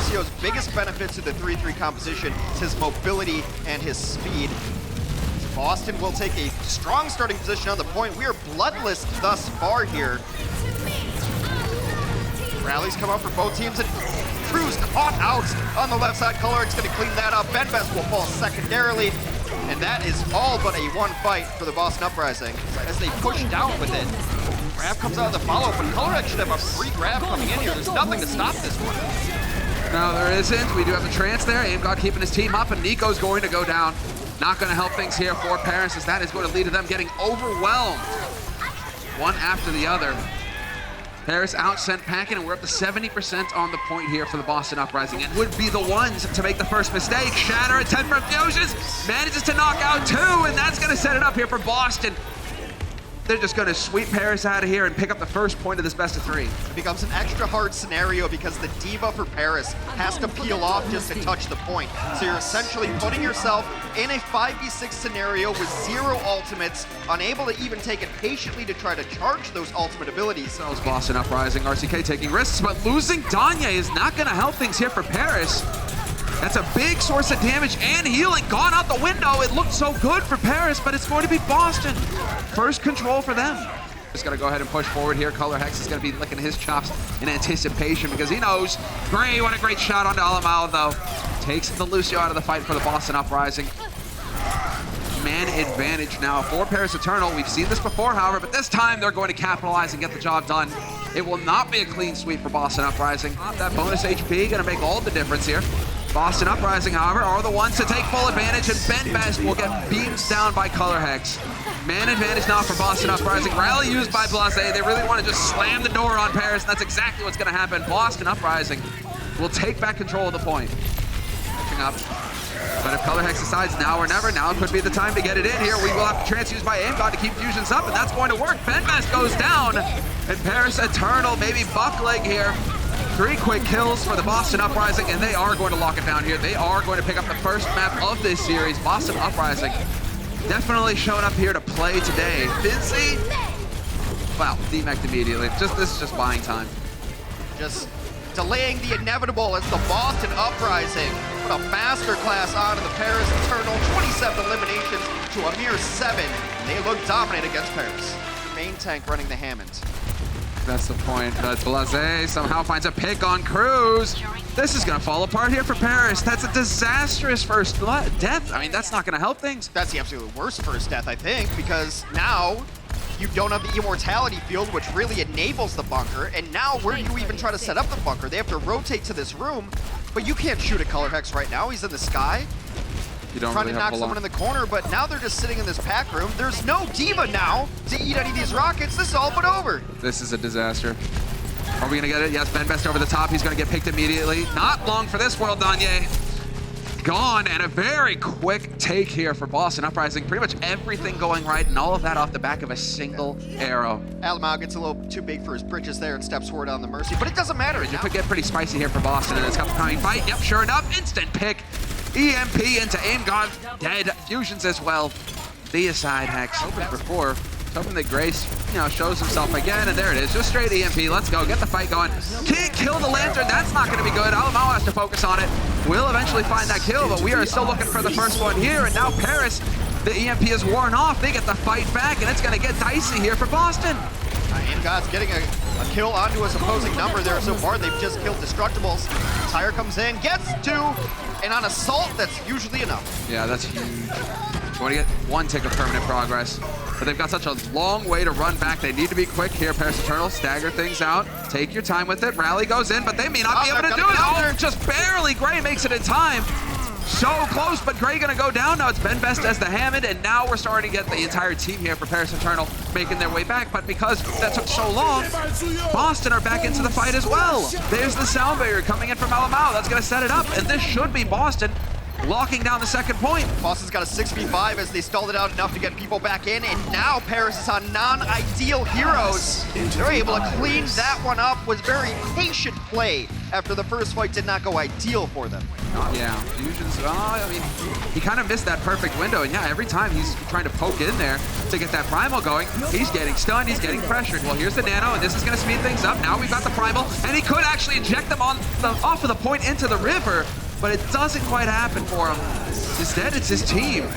Marcio's biggest benefit to the 3-3 composition is his mobility and his speed. Boston will take a strong starting position on the point. We are bloodless thus far here. Rallies come up for both teams, and Cruz caught out on the left side. Colorx going to clean that up. Benbest will fall secondarily, and that is all but a one fight for the Boston Uprising as they push down with it. Grab comes out of the follow, but Colorx should have a free grab coming in here. There's nothing to stop this one. No, there isn't. We do have the trance there. AimGod keeping his team up, and Nico's going to go down. Not going to help things here for Paris, as that is going to lead to them getting overwhelmed. One after the other. Paris out-sent packing, and we're up to 70% on the point here for the Boston Uprising. And would be the ones to make the first mistake. Shatter at 10 from Fusions, manages to knock out 2, and that's going to set it up here for Boston. They're just going to sweep Paris out of here and pick up the first point of this best of 3. It becomes an extra hard scenario because the diva for Paris has to peel off just to touch the point. So you're essentially putting yourself in a 5v6 scenario with 0 ultimates, unable to even take it patiently to try to charge those ultimate abilities. So is Boston Uprising, RCK taking risks, but losing Danye is not going to help things here for Paris. That's a big source of damage and healing gone out the window. It looked so good for Paris, but it's going to be Boston. First control for them. Just got to go ahead and push forward here. Color Hex is going to be licking his chops in anticipation because he knows. Gray, what a great shot onto Alamao, though. Takes the Lucio out of the fight for the Boston Uprising. Man advantage now for Paris Eternal. We've seen this before, however, but this time they're going to capitalize and get the job done. It will not be a clean sweep for Boston Uprising. That bonus HP going to make all the difference here. Boston Uprising, however, are the ones to take full advantage, and Benbest will get beaten down by Color Hex. Man advantage now for Boston Uprising. Rally used by Blase. They really want to just slam the door on Paris, and that's exactly what's going to happen. Boston Uprising will take back control of the point. Catching up. But if Color Hex decides now or never, now could be the time to get it in here. We will have to trans use by AimGod to keep fusions up, and that's going to work. Benbest goes down, and Paris Eternal maybe buckleg here. 3 quick kills for the Boston Uprising, and they are going to lock it down here. They are going to pick up the first map of this series. Boston Uprising definitely showing up here to play today. Busy. Wow, demeched immediately. This is just buying time. Just delaying the inevitable as the Boston Uprising put a masterclass onto the Paris Eternal. 27 eliminations to a mere 7. They look dominant against Paris. Main tank running the Hammond. That's the point, but Blase somehow finds a pick on Cruz. This is going to fall apart here for Paris. That's a disastrous first death. I mean, that's not going to help things. That's the absolute worst first death, I think, because now you don't have the immortality field, which really enables the bunker, and now where do you even try to set up the bunker? They have to rotate to this room, but you can't shoot at Color Hex right now. He's in the sky. You don't trying really to knock someone in the corner, but now they're just sitting in this pack room. There's no diva now to eat any of these rockets. This is all but over. This is a disaster. Are we gonna get it? Yes, Benbest over the top. He's gonna get picked immediately. Not long for this world, Danye. Gone, and a very quick take here for Boston Uprising. Pretty much everything going right, and all of that off the back of a single arrow. Alamao gets a little too big for his britches there and steps forward on the Mercy, but it doesn't matter. It could get pretty spicy here for Boston in this upcoming fight. Yep, sure enough, instant pick. EMP into AimGod, dead. Fusions as well. Deicide Hex, hoping for 4. Hoping that Grace, shows himself again, and there it is. Just straight EMP. Let's go. Get the fight going. Can't kill the Lantern. That's not going to be good. Alamao has to focus on it. We'll eventually find that kill, but we are still looking for the first one here, and now Paris, the EMP is worn off. They get the fight back, and it's going to get dicey here for Boston. AimGod's getting a kill onto his opposing number there so far. They've just killed Destructibles. Tire comes in, gets 2, and on Assault, that's usually enough. Yeah, that's huge. You want to get 1 tick of permanent progress, but they've got such a long way to run back. They need to be quick here. Paris Eternal, stagger things out. Take your time with it. Rally goes in, but they may not be able to do it. Oh, just barely. Gray makes it in time. So close, but Gray gonna go down. Now it's Benbest as the Hammond, and now we're starting to get the entire team here for Paris Eternal making their way back. But because that took so long, Boston are back into the fight as well. There's the sound barrier coming in from Alamao. That's gonna set it up, and this should be Boston locking down the second point. Boston's got a 6v5 as they stalled it out enough to get people back in, and now Paris is on non-ideal heroes. They're able to clean that one up. Was very patient play after the first fight did not go ideal for them. Yeah, Fusion's, I mean, he kind of missed that perfect window, and yeah, every time he's trying to poke in there to get that primal going, he's getting stunned, he's getting pressured. Well, here's the nano, and this is gonna speed things up. Now we've got the primal, and he could actually inject them off of the point into the river, but it doesn't quite happen for him. Instead, it's his team.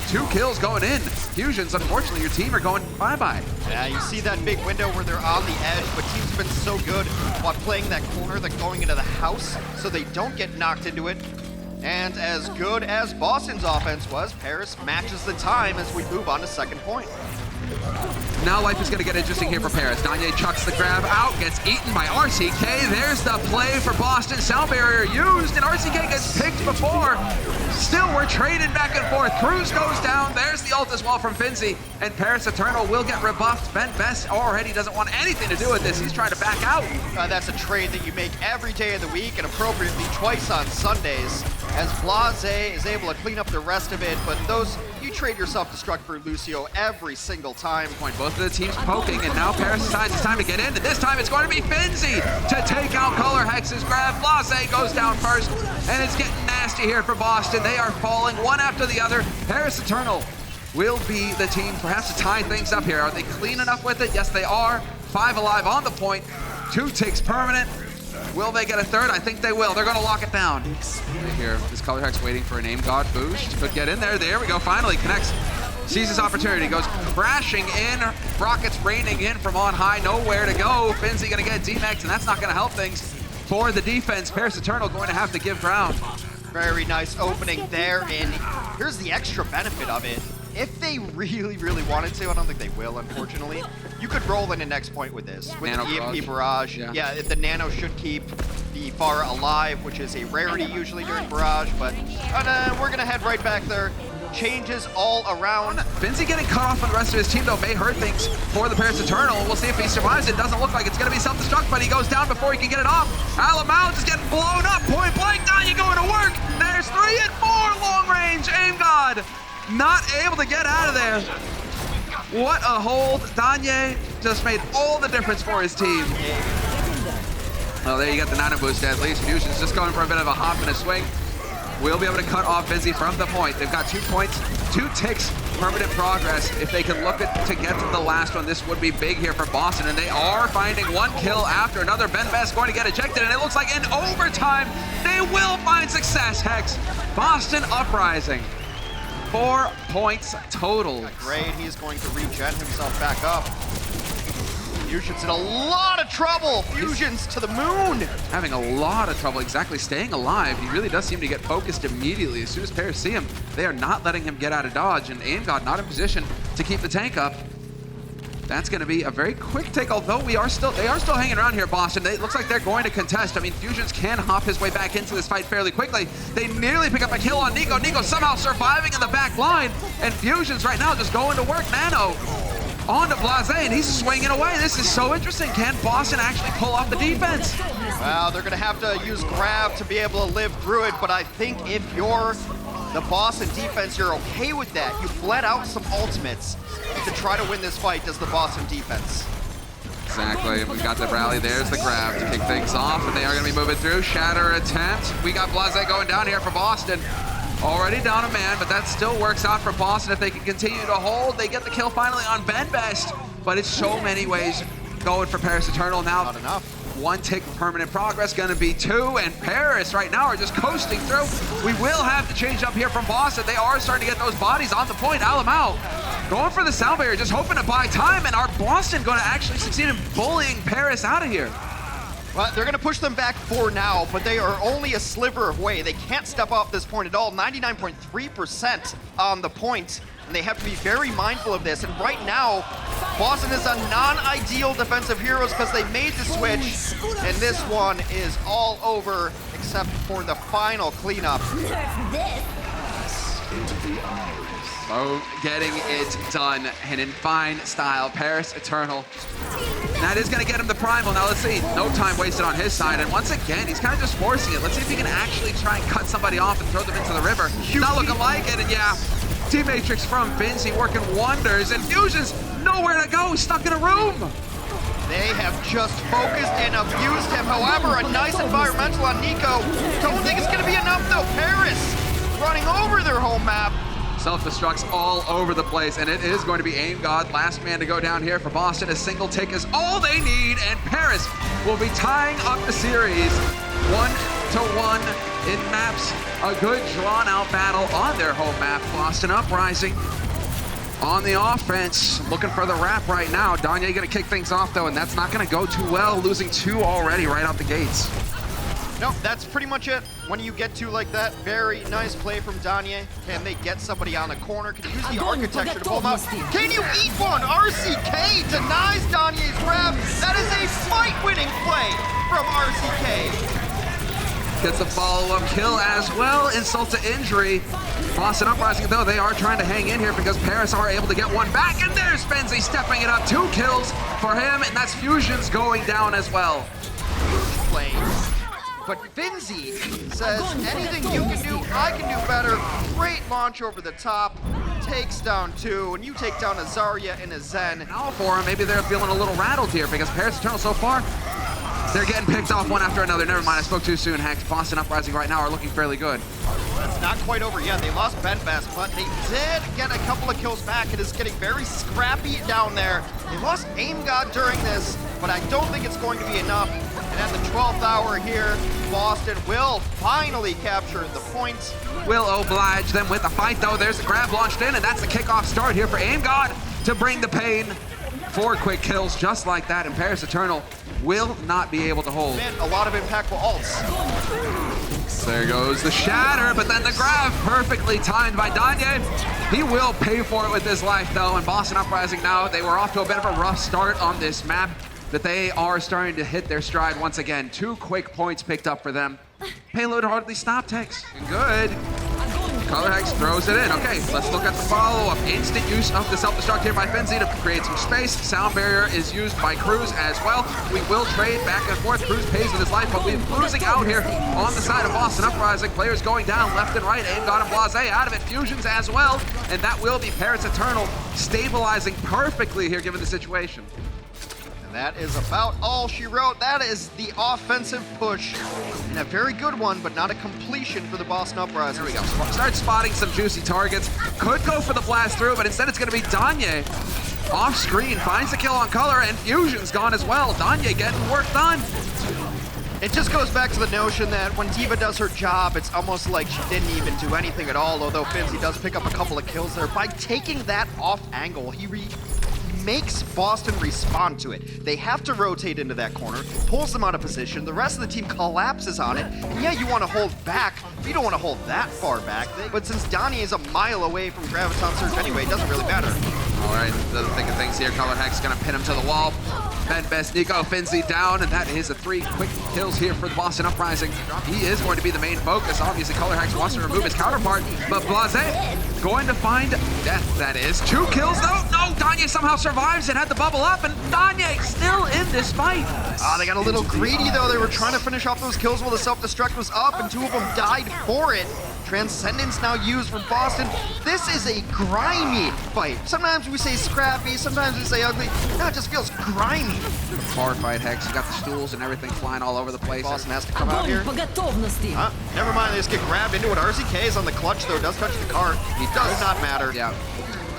2 kills going in. Fusions, unfortunately, your team are going bye-bye. Yeah, you see that big window where they're on the edge, but teams have been so good while playing that corner, they're going into the house, so they don't get knocked into it. And as good as Boston's offense was, Paris matches the time as we move on to second point. Now life is going to get interesting here for Paris. Danye chucks the grab out, gets eaten by RCK. There's the play for Boston. Sound barrier used, and RCK gets picked before. Still, we're trading back and forth. Cruz goes down. There's the ult as well from Finzi, and Paris Eternal will get rebuffed. Ben Best already doesn't want anything to do with this. He's trying to back out. That's a trade that you make every day of the week, and appropriately twice on Sundays, as Blase is able to clean up the rest of it, but you trade your self-destruct for Lucio every single time. Both of the teams poking, and now Paris decides it's time to get in, and this time it's going to be Finzi to take out Color Hex's grab. Blase goes down first, and it's getting nasty here for Boston. They are falling one after the other. Paris Eternal will be the team perhaps to tie things up here. Are they clean enough with it? Yes, they are. 5 alive on the point. 2 ticks permanent. Will they get a third? I think they will. They're going to lock it down. Right here, this Color Hex waiting for an aim god boost. Could get in there. There we go. Finally connects. Sees his opportunity. Goes crashing in. Rockets raining in from on high. Nowhere to go. Finzi going to get D-Max, and that's not going to help things for the defense. Paris Eternal going to have to give ground. Very nice opening there, and here's the extra benefit of it. If they really, really wanted to, I don't think they will, unfortunately, you could roll in a next point with this. With Nano the EMP barrage. Yeah, the nano should keep the Pharah alive, which is a rarity usually during barrage, but we're gonna head right back there. Changes all around. Finzi getting cut off on the rest of his team, though, may hurt things for the Paris Eternal. We'll see if he survives. It doesn't look like it's going to be self-destruct, but he goes down before he can get it off. Alamau just getting blown up. Point blank. Danye going to work. There's 3 and 4 long range. Aim God not able to get out of there. What a hold. Danye just made all the difference for his team. Well, there you got the nano boost at least. Fusion's just going for a bit of a hop and a swing. We'll be able to cut off Finzi from the point. They've got 2 points, 2 ticks, permanent progress. If they can look to get to the last one, this would be big here for Boston, and they are finding 1 kill after another. Ben Best going to get ejected, and it looks like in overtime, they will find success, Hex. Boston Uprising, 4 points total. Great, he's going to regen himself back up. Fusion's in a lot of trouble. Fusion's to the moon. Having a lot of trouble exactly staying alive. He really does seem to get focused immediately. As soon as Paris see him, they are not letting him get out of dodge, and Aim God not in position to keep the tank up. That's going to be a very quick take, although they are still hanging around here, Boston. It looks like they're going to contest. I mean, Fusions can hop his way back into this fight fairly quickly. They nearly pick up a kill on Nico. Nico somehow surviving in the back line, and Fusions right now just going to work. Nano on to Blase, and he's swinging away. This is so interesting. Can Boston actually pull off the defense? Well, they're going to have to use grab to be able to live through it, but I think if you're the Boston defense, you're okay with that. You bled out some ultimates to try to win this fight as the Boston defense. Exactly. We got the rally. There's the grab to kick things off, and they are going to be moving through. Shatter attempt. We got Blase going down here for Boston. Already down a man, but that still works out for Boston. If they can continue to hold, they get the kill finally on Ben Best. But it's so many ways going for Paris Eternal now. Not enough. 1 tick of permanent progress, gonna be 2, and Paris right now are just coasting through. We will have to change up here from Boston. They are starting to get those bodies on the point. Alamau going for the sound barrier, just hoping to buy time, and are Boston gonna actually succeed in bullying Paris out of here? Well, they're going to push them back for now, but they are only a sliver of way. They can't step off this point at all. 99.3% on the point, and they have to be very mindful of this. And right now, Boston is on non-ideal defensive heroes because they made the switch, and this one is all over except for the final cleanup. Oh, getting it done, and in fine style, Paris Eternal That is going to get him the primal. Now let's see. No time wasted on his side. And once again, he's kind of just forcing it. Let's see if he can actually try and cut somebody off and throw them into the river. Not looking like it. And yeah, Team Matrix from Vinci working wonders. And Fusion's nowhere to go. Stuck in a room. They have just focused and abused him. However, a nice environmental on Nico. Don't think it's going to be enough, though. Paris running over their home map. Self-destructs all over the place, and it is going to be Aim God, last man to go down here for Boston. A single take is all they need, and Paris will be tying up the series 1-1 in maps. A good drawn-out battle on their home map. Boston Uprising on the offense, looking for the wrap right now. Danye gonna kick things off though, and that's not gonna go too well, losing 2 already right out the gates. No, that's pretty much it. When you get 2 like that, very nice play from Danye. Can they get somebody on the corner? Can use the architecture to pull him out? Can you eat one? RCK denies Danye's grab. That is a fight-winning play from RCK. Gets a follow-up kill as well. Insult to injury. Boston Uprising, though, they are trying to hang in here because Paris are able to get one back. And there's Benzi stepping it up. 2 kills for him, and that's Fusion's going down as well. Flames. But Finzi says, anything you can do, I can do better. Great launch over the top. Takes down 2, and you take down a Zarya and a Zen. Now for him, maybe they're feeling a little rattled here because Paris Eternal so far, they're getting picked off one after another. Never mind, I spoke too soon, Hex. Boston Uprising right now are looking fairly good. That's not quite over yet. They lost Benbest, but they did get a couple of kills back. It is getting very scrappy down there. They lost Aim God during this, but I don't think it's going to be enough. And at the 12th hour here, Boston will finally capture the points. Will oblige them with the fight, though. There's the grab launched in, and that's the kickoff start here for Aim God to bring the pain. 4 quick kills just like that, and Paris Eternal will not be able to hold. Man, a lot of impactful ults. There goes the shatter, but then the grab perfectly timed by Danye. He will pay for it with his life, though, and Boston Uprising now, they were off to a bit of a rough start on this map, but they are starting to hit their stride once again. 2 quick points picked up for them. Payload hardly stopped, Hex. Good. Color Hex throws it in. Okay, let's look at the follow-up. Instant use of the self-destruct here by Finzi to create some space. Sound barrier is used by Cruz as well. We will trade back and forth. Cruz pays with his life, but we're losing out here on the side of Boston Uprising. Players going down left and right. Aim God and Blase out of it. Fusions as well. And that will be Paris Eternal stabilizing perfectly here given the situation. And that is about all she wrote. That is the offensive push. And a very good one, but not a completion for the Boston Uprising. There we go. Start spotting some juicy targets. Could go for the blast through, but instead it's going to be Danye. Off screen, finds the kill on Color, and Fusion's gone as well. Danye getting work done. It just goes back to the notion that when D.Va does her job, it's almost like she didn't even do anything at all, although Finzi does pick up a couple of kills there. By taking that off angle, he makes Boston respond to it. They have to rotate into that corner, pulls them out of position, the rest of the team collapses on it, and yeah, you want to hold back, but you don't want to hold that far back. But since Donnie is a mile away from Graviton Surge anyway, it doesn't really matter. All right, the thick of things here. Color Hex gonna pin him to the wall. Best Nico Finzi down, and that is the 3 quick kills here for the Boston Uprising. He is going to be the main focus. Obviously, Color Hex wants to remove his counterpart, but Blase going to find death, that is. 2 kills, though. No, Danye somehow survives and had the bubble up, and Danye still in this fight. They got a little greedy, though. They were trying to finish off those kills while the self-destruct was up, and 2 of them died for it. Transcendence now used for Boston. This is a grimy fight. Sometimes we say scrappy, sometimes we say ugly. No, it just feels grimy. Hard fight, Hex. You got the stools and everything flying all over the place. Boston has to come out here. Never mind, they just get grabbed into it. RCK is on the clutch, though. Does touch the cart. It does not matter. Yeah.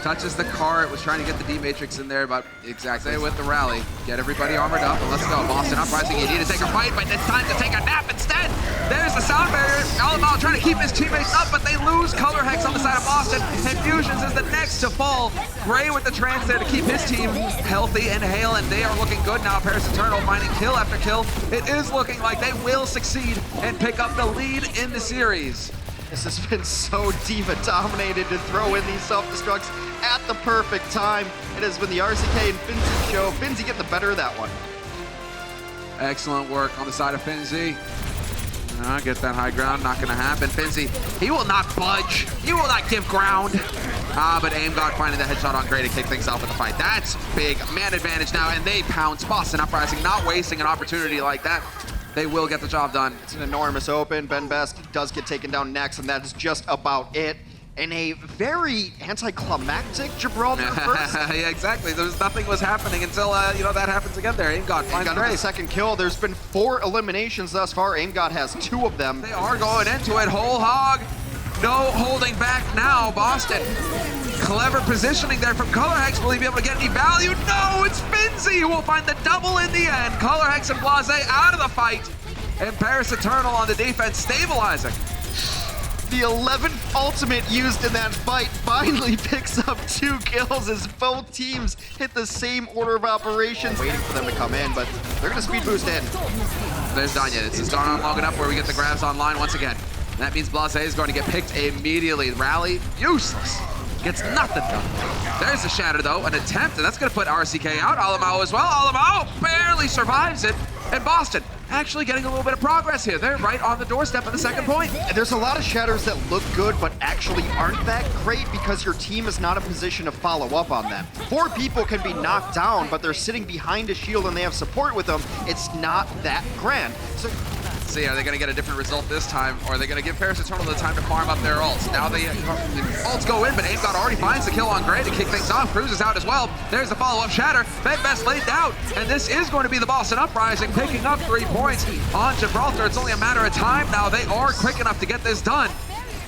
Touches the cart, was trying to get the D-Matrix in there, but exactly with the rally. Get everybody armored up, and let's go. Boston Uprising, you need to take a fight, but it's time to take a nap instead. There's the sound barrier. Alamo trying to keep his teammates up, but they lose Color Hex on the side of Boston, and Fusions is the next to fall. Gray with the trance there to keep his team healthy and hale, and they are looking good now. Paris Eternal finding kill after kill. It is looking like they will succeed and pick up the lead in the series. This has been so D.Va dominated to throw in these self-destructs at the perfect time. It has been the RCK and Finzi show. Finzi getting the better of that one. Excellent work on the side of Finzi. Get that high ground, not gonna happen. Finzi, he will not budge. He will not give ground. But AimGod finding the headshot on Gray to kick things off in the fight. That's big. Man advantage now, and they pounce. Boston Uprising not wasting an opportunity like that. They will get the job done. It's an enormous open. Ben Best does get taken down next, and that is just about it. In a very anticlimactic Gibraltar first. Yeah, exactly. Nothing was happening until, that happens again there. AimGod finds Got Gray. the second kill. There's been 4 eliminations thus far. AimGod has 2 of them. They are going into it whole hog. No holding back now, Boston. Clever positioning there from ColorHex. Will he be able to get any value? No, it's Finzi who will find the double in the end. ColorHex and Blase out of the fight. And Paris Eternal on the defense stabilizing. The 11th ultimate used in that fight finally picks up 2 kills as both teams hit the same order of operations. Waiting for them to come in, but they're going to speed boost in. There's Danya. This is gone on long enough where we get the grabs online once again. And that means Blase is going to get picked immediately. Rally, useless. Gets nothing done. There's the shatter though, an attempt, and that's going to put RCK out. Alamao as well. Alamao barely survives it. And Boston actually getting a little bit of progress here. They're right on the doorstep of the second point. And there's a lot of shatters that look good, but actually aren't that great because your team is not in a position to follow up on them. 4 people can be knocked down, but they're sitting behind a shield and they have support with them. It's not that grand. So see, are they going to get a different result this time, or are they going to give Paris Eternal the time to farm up their ults? Now the ults go in, but AimGod already finds the kill on Gray to kick things off. Cruz is out as well. There's the follow-up shatter. Ben Best laid down, and this is going to be the Boston Uprising picking up 3 points on Gibraltar. It's only a matter of time now. They are quick enough to get this done.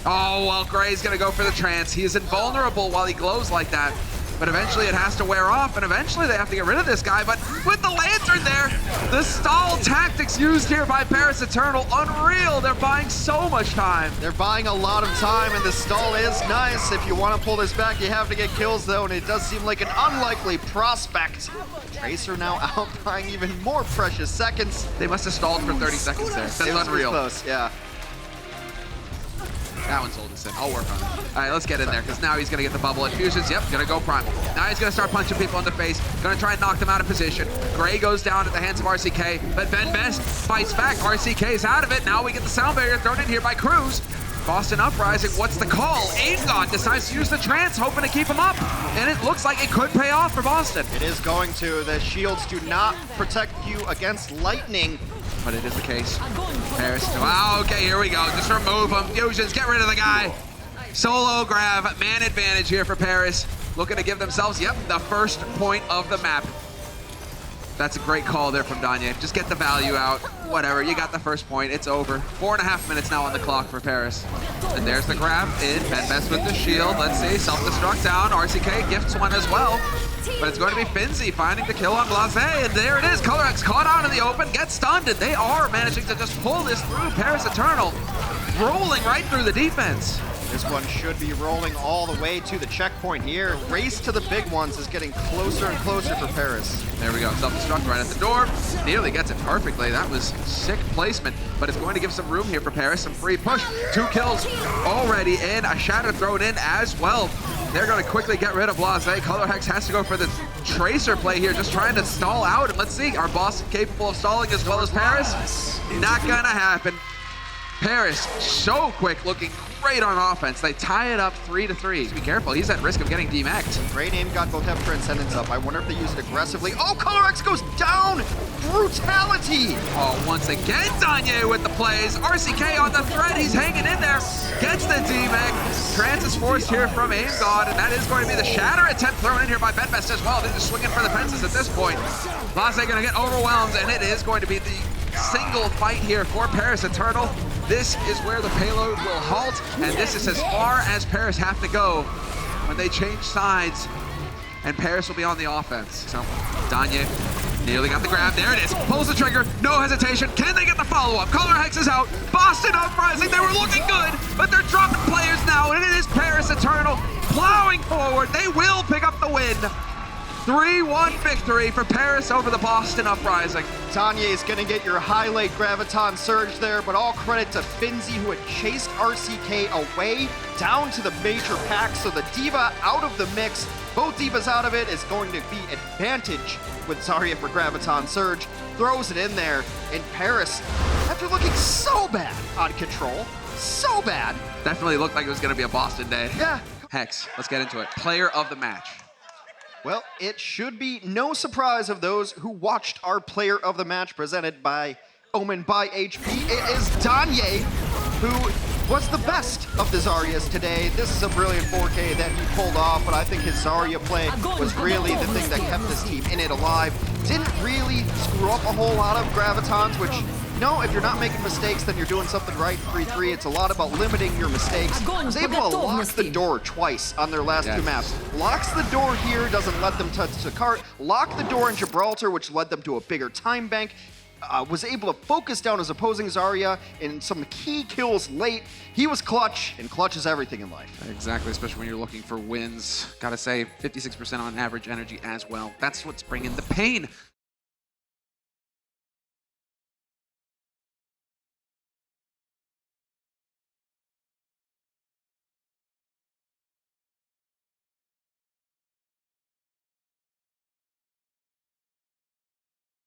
Oh, well, Gray's going to go for the trance. He is invulnerable while he glows like that. But eventually it has to wear off, and eventually they have to get rid of this guy. But with the lantern there, the stall tactics used here by Paris Eternal, unreal. They're buying so much time. They're buying a lot of time, and the stall is nice. If you want to pull this back, you have to get kills, though, and it does seem like an unlikely prospect. Tracer now out buying even more precious seconds. They must have stalled for 30 seconds there. That's unreal. Close, yeah. That one's sold us in. I'll work on it. All right, let's get in there, because now he's going to get the bubble infusions. Yep, going to go primal. Now he's going to start punching people in the face. Going to try and knock them out of position. Gray goes down at the hands of RCK, but Ben Best fights back. RCK's out of it. Now we get the sound barrier thrown in here by Cruz. Boston Uprising, what's the call? AimGod decides to use the trance, hoping to keep him up. And it looks like it could pay off for Boston. It is going to. The shields do not protect you against lightning. But it is the case. Paris. Wow, okay, here we go. Just remove him. Fusions, get rid of the guy. Solo grab, man advantage here for Paris. Looking to give themselves, yep, the first point of the map. That's a great call there from Danya. Just get the value out. Whatever, you got the first point. It's over. 4.5 minutes now on the clock for Paris. And there's the grab in. Ben Best with the shield. Let's see, self-destruct down. RCK gifts one as well. But it's going to be Finzi finding the kill on Blase, and there it is. ColorX caught out in the open, gets stunned, and they are managing to just pull this through. Paris Eternal rolling right through the defense. This one should be rolling all the way to the checkpoint here. Race to the big ones is getting closer and closer for Paris. There we go, self-destruct right at the door. Nearly gets it perfectly. That was sick placement, but it's going to give some room here for Paris. Some free push. 2 kills already in. A shatter thrown in as well. They're going to quickly get rid of Blase. ColorHex has to go for the Tracer play here, just trying to stall out. And let's see, are Boston capable of stalling as well as Paris? Not going to happen. Paris, so quick, looking great on offense. They tie it up 3-3. Be careful, he's at risk of getting demacked. Great aim, got both have Transcendence up. I wonder if they use it aggressively. Oh, ColorX goes down! Brutality! Oh, once again, Danye with the plays. RCK on the thread, he's hanging in there. Gets the demack. Trance is forced here from AimGod, and that is going to be the shatter attempt thrown in here by Ben Best as well. They're just swinging for the fences at this point. Blase gonna get overwhelmed, and it is going to be the single fight here for Paris Eternal. This is where the payload will halt, and this is as far as Paris have to go when they change sides, and Paris will be on the offense. So, Danye nearly got the grab. There it is. Pulls the trigger. No hesitation. Can they get the follow-up? ColorHex is out. Boston Uprising. They were looking good, but they're dropping players now, and it is Paris Eternal plowing forward. They will pick up the win. 3-1 victory for Paris over the Boston Uprising. Tanya is going to get your highlight Graviton Surge there, but all credit to Finzi, who had chased RCK away down to the major pack. So the Diva out of the mix. Both Divas out of it is going to be advantage with Zarya for Graviton Surge. Throws it in there, and Paris, after looking so bad on Control, so bad. Definitely looked like it was going to be a Boston day. Yeah. Hex, let's get into it. Player of the match. Well, it should be no surprise of those who watched our player of the match presented by Omen by HP. It is Danye, who was the best of the Zaryas today. This is a brilliant 4K that he pulled off, but I think his Zarya play was really the thing that kept this team in it alive. Didn't really screw up a whole lot of gravitons, which, you know, if you're not making mistakes, then you're doing something right. 3-3, it's a lot about limiting your mistakes. Was able to lock the door twice on their last two maps. Locks the door here, doesn't let them touch the cart. Locked the door in Gibraltar, which led them to a bigger time bank. Was able to focus down his opposing Zarya in some key kills late. He was clutch, and clutch is everything in life. Exactly, especially when you're looking for wins. Gotta say, 56% on average energy as well. That's what's bringing the pain